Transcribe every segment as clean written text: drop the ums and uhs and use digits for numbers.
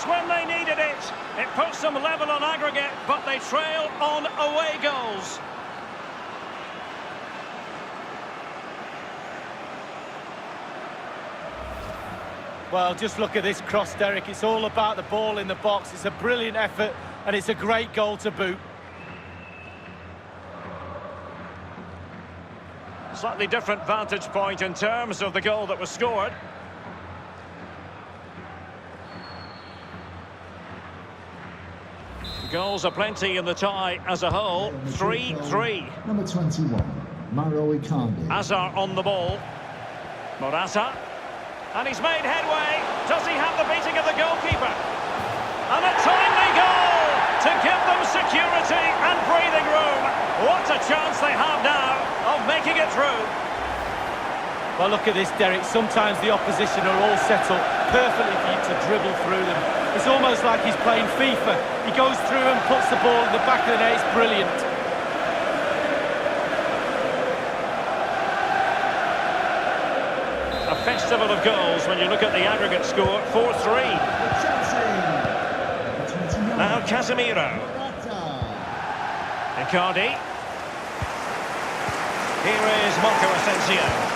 just when they needed it. It puts them level on aggregate, but they trail on away goals. Well, just look at this cross, Derek. It's all about the ball in the box. It's a brilliant effort, and it's a great goal to boot. Slightly different vantage point in terms of the goal that was scored. Goals are plenty in the tie as a whole. 3-3. Number 21, Mauro Icardi. Hazard on the ball. Morata. And he's made headway. Does he have the beating of the goalkeeper? And a timely goal to give them security and breathing room. What a chance they have now of making it through. Well, look at this, Derek. Sometimes the opposition are all set up perfectly for you to dribble through them. It's almost like he's playing FIFA. He goes through and puts the ball in the back of the net. It's brilliant. A festival of goals when you look at the aggregate score, 4-3. Now Casemiro. Icardi. Here is Marco Asensio.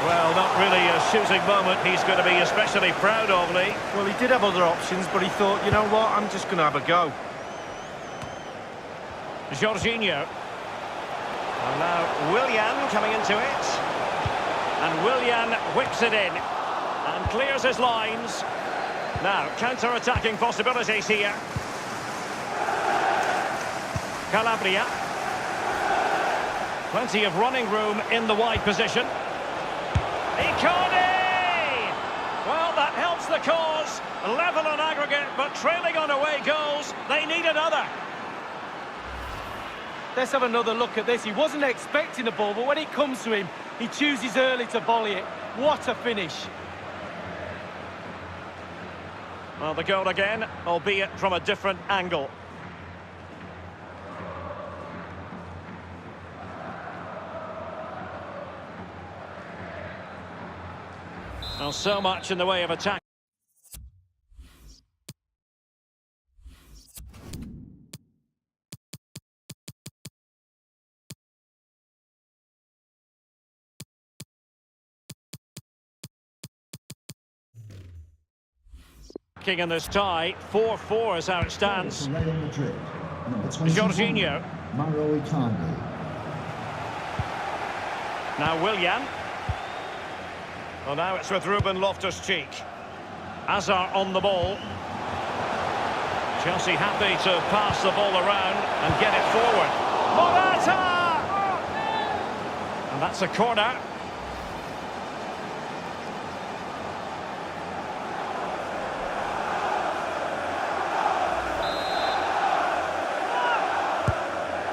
Well, not really a shooting moment he's going to be especially proud of, Lee. Well, he did have other options, but he thought, you know what, I'm just going to have a go. Jorginho. And now Willian coming into it. And Willian whips it in. And clears his lines. Now, counter-attacking possibilities here. Calabria. Plenty of running room in the wide position. Icardi! Well, that helps the cause. Level on aggregate, but trailing on away goals. They need another. Let's have another look at this. He wasn't expecting the ball, but when it comes to him, he chooses early to volley it. What a finish. Well, the goal again, albeit from a different angle. Well, so much in the way of attack. King in this tie, 4-4 is how it stands. Jorginho. Mauro Icardi. Now Willian. Well, now it's with Ruben Loftus-Cheek. Hazard on the ball. Chelsea happy to pass the ball around and get it forward. Morata! And that's a corner.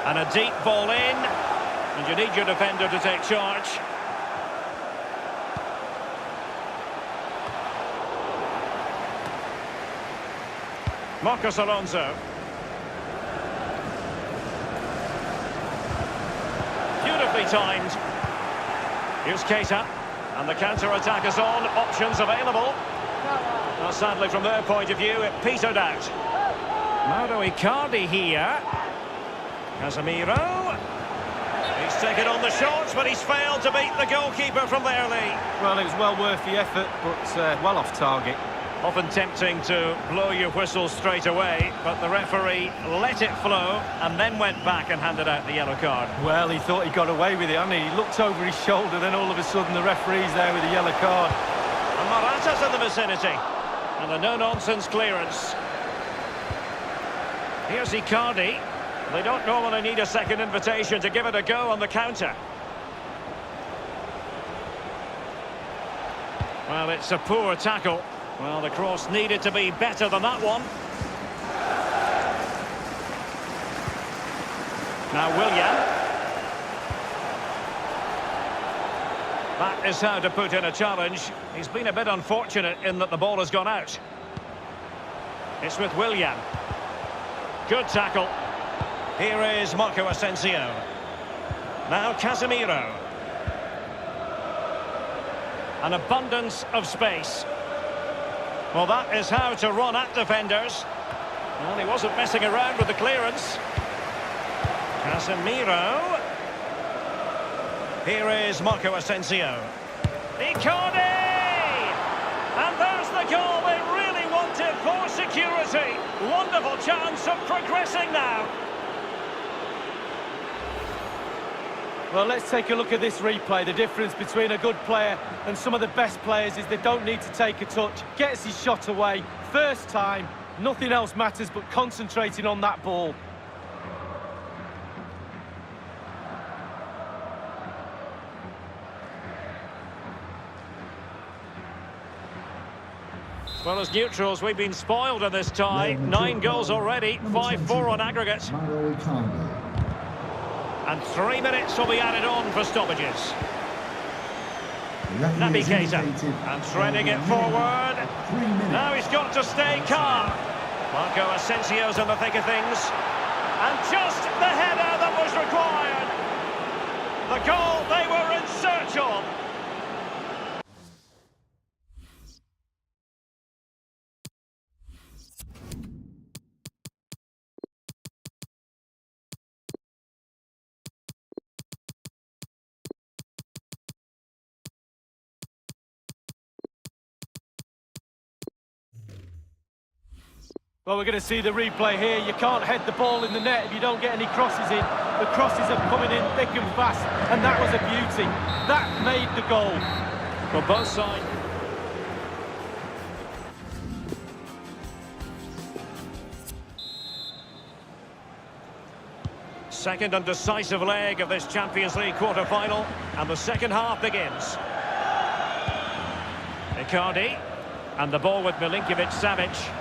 And a deep ball in. And you need your defender to take charge. Marcos Alonso. Beautifully timed. Here's Keita. And the counter-attack is on. Options available. Well, sadly, from their point of view, it petered out. Mauro Icardi here. Casemiro. He's taken on the shots, but he's failed to beat the goalkeeper from there, Lee. Well, it was well worth the effort, but well off target. Often tempting to blow your whistle straight away, but the referee let it flow and then went back and handed out the yellow card. Well, he thought he got away with it, hadn't he? He looked over his shoulder, then all of a sudden the referee's there with a yellow card. And Morata's in the vicinity. And a no-nonsense clearance. Here's Icardi. They don't normally need a second invitation to give it a go on the counter. Well, it's a poor tackle. Well, the cross needed to be better than that one. Now Willian. That is how to put in a challenge. He's been a bit unfortunate in that the ball has gone out. It's with Willian. Good tackle. Here is Marco Asensio. Now Casemiro. An abundance of space. Well, that is how to run at defenders. Well, he wasn't messing around with the clearance. Casemiro. Here is Marco Asensio. Icardi! And there's the goal they really wanted for security. Wonderful chance of progressing now. Well, let's take a look at this replay. The difference between a good player and some of the best players is they don't need to take a touch. Gets his shot away. First time, nothing else matters but concentrating on that ball. Well, as neutrals, we've been spoiled in this tie. 9 goals already, 5-4 on aggregate. Mauro Icardi. And 3 minutes will be added on for stoppages. Referee Naby has Keita, indicated and threading it forward. 3 minutes. Now he's got to stay calm. Marco Asensio's in the thick of things. And just the header that was required. The goal they were in search of. Well, we're going to see the replay here. You can't head the ball in the net if you don't get any crosses in. The crosses are coming in thick and fast, and that was a beauty. That made the goal. For both sides. Second and decisive leg of this Champions League quarter-final, and the second half begins. Icardi, and the ball with Milinkovic-Savic.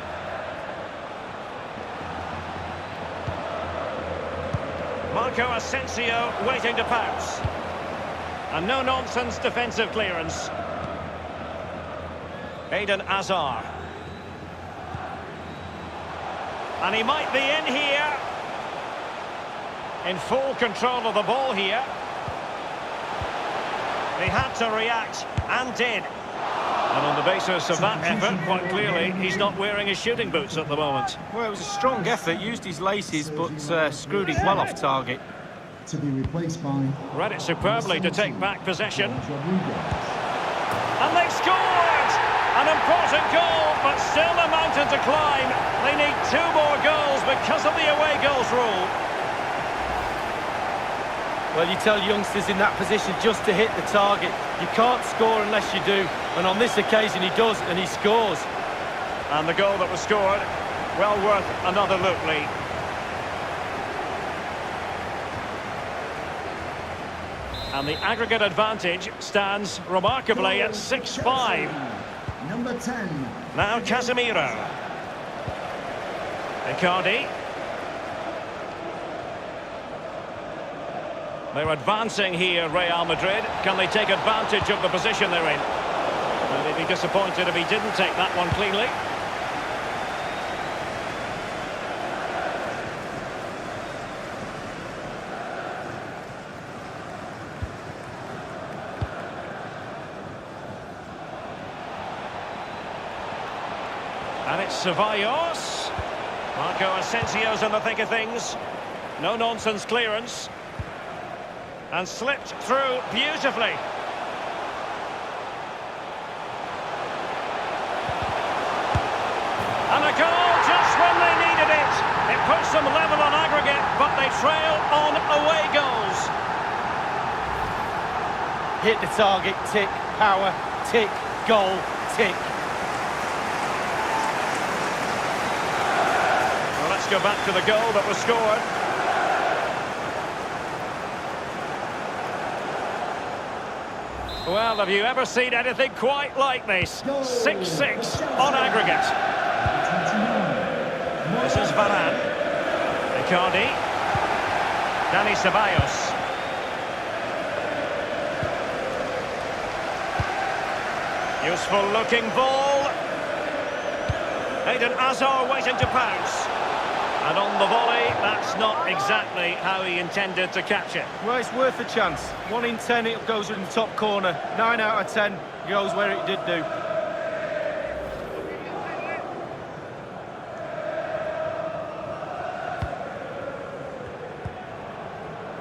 Marco Asensio waiting to pounce. And no-nonsense defensive clearance. Eden Hazard. And he might be in here. In full control of the ball here. He had to react, and did. And on the basis of that effort, quite clearly, he's not wearing his shooting boots at the moment. Well, it was a strong effort, used his laces, but screwed it well off target. To be replaced by... Read it superbly to take back possession. And they scored! An important goal, but still a mountain to climb. They need 2 more goals because of the away goals rule. Well, you tell youngsters in that position just to hit the target. You can't score unless you do. And on this occasion he does, and he scores. And the goal that was scored, well worth another look, Lee. And the aggregate advantage stands remarkably at 6-5. Number 10. Now Casemiro. Icardi. They're advancing here, Real Madrid. Can they take advantage of the position they're in? Well, they'd be disappointed if he didn't take that one cleanly. And it's Ceballos. Marco Asensio's in the thick of things. No-nonsense clearance. And slipped through beautifully. And a goal just when they needed it. It puts them level on aggregate, but they trail on away goals. Hit the target, tick, power, tick, goal, tick. Well, let's go back to the goal that was scored. Well, have you ever seen anything quite like this? 6-6 on aggregate. This is Varane. Icardi. Dani Ceballos. Useful looking ball. Eden Hazard waiting to pounce. And on the volley, that's not exactly how he intended to catch it. Well, it's worth a chance. 1 in 10, it goes in the top corner. 9 out of 10 goes where it did do.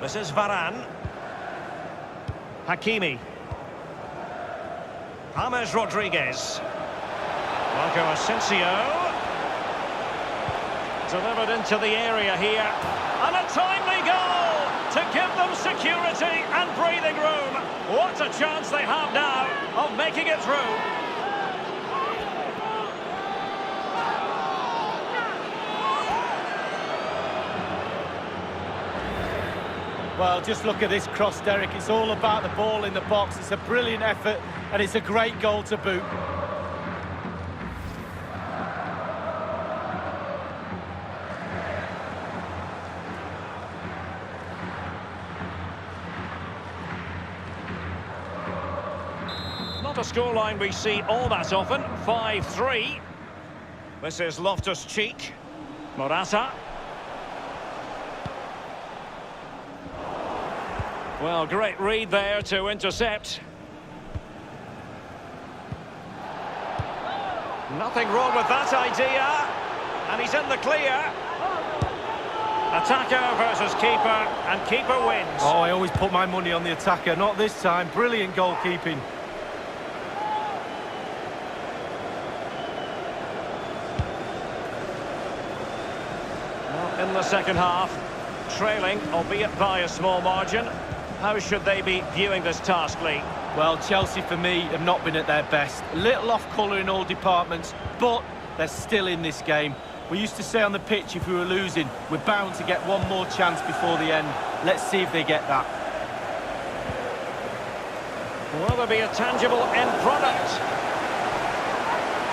This is Varane. Hakimi. James Rodriguez. Marco Asensio. Delivered into the area here. And a timely goal to give them security and breathing room. What a chance they have now of making it through. Well, just look at this cross, Derek. It's all about the ball in the box. It's a brilliant effort, and it's a great goal to boot. Not a scoreline we see all that often. 5-3. This is Loftus-Cheek. Morata. Well, great read there to intercept. Nothing wrong with that idea. And he's in the clear. Attacker versus keeper, and keeper wins. Oh, I always put my money on the attacker. Not this time. Brilliant goalkeeping. Well, in the second half, trailing, albeit by a small margin. How should they be viewing this task, Lee? Well, Chelsea, for me, have not been at their best. A little off-colour in all departments, but they're still in this game. We used to say on the pitch, if we were losing, we're bound to get one more chance before the end. Let's see if they get that. Will there be a tangible end product?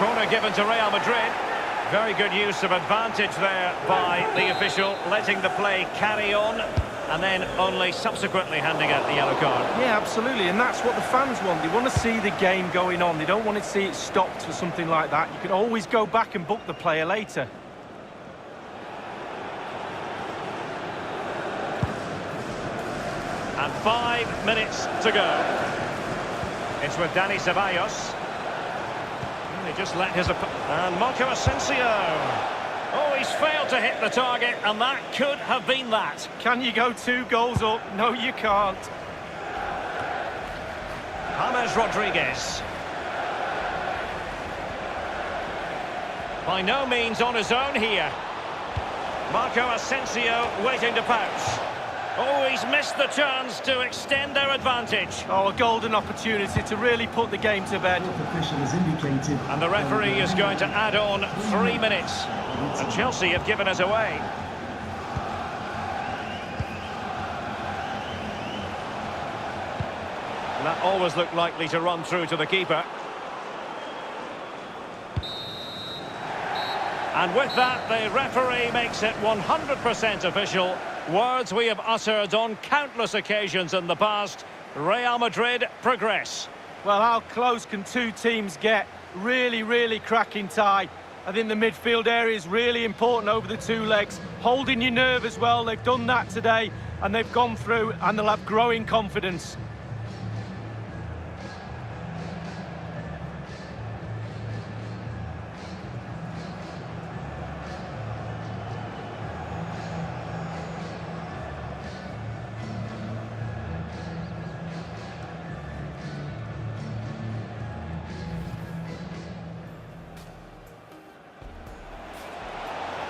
Corner given to Real Madrid. Very good use of advantage there by the official, letting the play carry on, and then only subsequently handing out the yellow card. Yeah, absolutely, and that's what the fans want. They want to see the game going on. They don't want to see it stopped for something like that. You can always go back and book the player later. And 5 minutes to go. It's with Dani Ceballos. He just let his... And Marco Asensio. Oh, he's failed to hit the target, and that could have been that. Can you go 2 goals up? No, you can't. James Rodriguez. By no means on his own here. Marco Asensio waiting to pounce. Oh, he's missed the chance to extend their advantage. Oh, a golden opportunity to really put the game to bed. Official has indicated. And the referee is going to add on 3 minutes. And Chelsea have given us away. That always looked likely to run through to the keeper. And with that, the referee makes it 100% official. Words we have uttered on countless occasions in the past. Real Madrid progress. Well, how close can 2 teams get? Really, really cracking tie. I think the midfield area is really important over the 2 legs. Holding your nerve as well. They've done that today, and they've gone through, and they'll have growing confidence.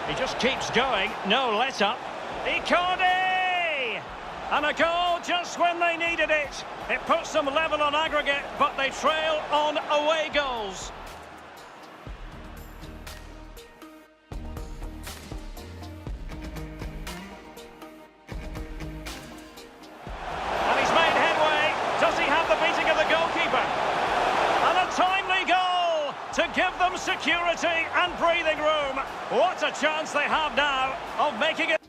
He just keeps going, no let-up. Icardi! And a goal just when they needed it. It puts them level on aggregate, but they trail on away goals. And he's made headway. Does he have the beating of the goalkeeper? And a timely goal to give them security and breathing room. What a chance they have now of making it.